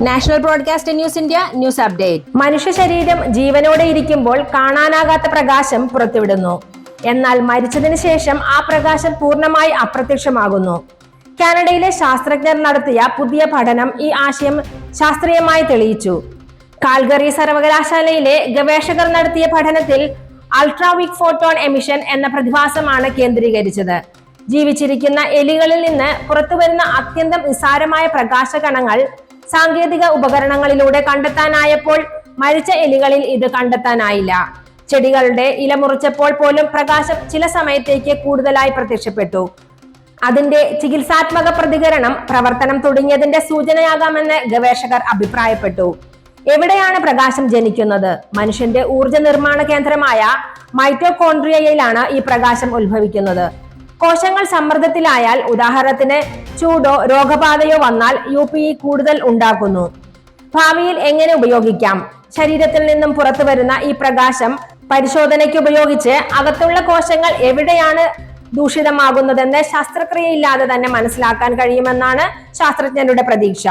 National broadcast news India news update. മനുഷ്യ ശരീരം ജീവനോടെ ഇരിക്കുമ്പോൾ കാണാനാകാത്ത പ്രകാശം പുറത്തുവിടുന്നു. എന്നാൽ മരിച്ചതിന് ശേഷം ആ പ്രകാശം പൂർണ്ണമായി അപ്രത്യക്ഷമാകുന്നു. കാനഡയിലെ ശാസ്ത്രജ്ഞർ നടത്തിയ പുതിയ പഠനം ഈ ആശയം ശാസ്ത്രീയമായി തെളിയിച്ചു. കാൽഗറി സർവകലാശാലയിലെ ഗവേഷകർ നടത്തിയ പഠനത്തിൽ അൾട്രാവീക്ക് ഫോട്ടോൺ എമിഷൻ എന്ന പ്രതിഭാസമാണ് കേന്ദ്രീകരിച്ചത്. ജീവിച്ചിരിക്കുന്ന എലികളിൽ നിന്ന് പുറത്തുവരുന്ന അത്യന്തം നിസ്സാരമായ പ്രകാശകണങ്ങൾ സാങ്കേതിക ഉപകരണങ്ങളിലൂടെ കണ്ടെത്താനായപ്പോൾ മരിച്ച എലികളിൽ ഇത് കണ്ടെത്താനായില്ല. ചെടികളുടെ ഇല മുറിച്ചപ്പോൾ പോലും പ്രകാശം ചില സമയത്തേക്ക് കൂടുതലായി പ്രത്യക്ഷപ്പെട്ടു. അതിന്റെ ചികിത്സാത്മക പ്രതികരണം പ്രവർത്തനം തുടങ്ങിയതിന്റെ സൂചനയാകാമെന്ന് ഗവേഷകർ അഭിപ്രായപ്പെട്ടു. എവിടെയാണ് പ്രകാശം ജനിക്കുന്നത്? മനുഷ്യന്റെ ഊർജ നിർമ്മാണ കേന്ദ്രമായ മൈറ്റോകോൺട്രിയയിലാണ് ഈ പ്രകാശം ഉത്ഭവിക്കുന്നത്. കോശങ്ങൾ സമ്മർദ്ദത്തിലായാൽ, ഉദാഹരണത്തിന് ചൂടോ രോഗബാധയോ വന്നാൽ UPE കൂടുതൽ ഉണ്ടാക്കുന്നു. ഭാവിയിൽ എങ്ങനെ ഉപയോഗിക്കാം? ശരീരത്തിൽ നിന്നും പുറത്തു വരുന്ന ഈ പ്രകാശം പരിശോധനയ്ക്ക് ഉപയോഗിച്ച് അകത്തുള്ള കോശങ്ങൾ എവിടെയാണ് ദൂഷിതമാകുന്നതെന്ന് ശസ്ത്രക്രിയയില്ലാതെ തന്നെ മനസ്സിലാക്കാൻ കഴിയുമെന്നാണ് ശാസ്ത്രജ്ഞരുടെ പ്രതീക്ഷ.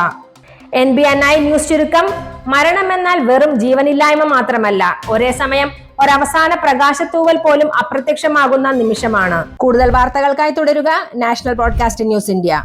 NBNI ന്യൂസ് ചുരുക്കം: മരണമെന്നാൽ വെറും ജീവനില്ലായ്മ മാത്രമല്ല, ഒരേ സമയം ഒരവസാന പ്രകാശത്തൂവൽ പോലും അപ്രത്യക്ഷമാകുന്ന നിമിഷമാണ്. കൂടുതൽ വാർത്തകൾക്കായി തുടരുക നാഷണൽ ബ്രോഡ്കാസ്റ്റ് ന്യൂസ് ഇന്ത്യ.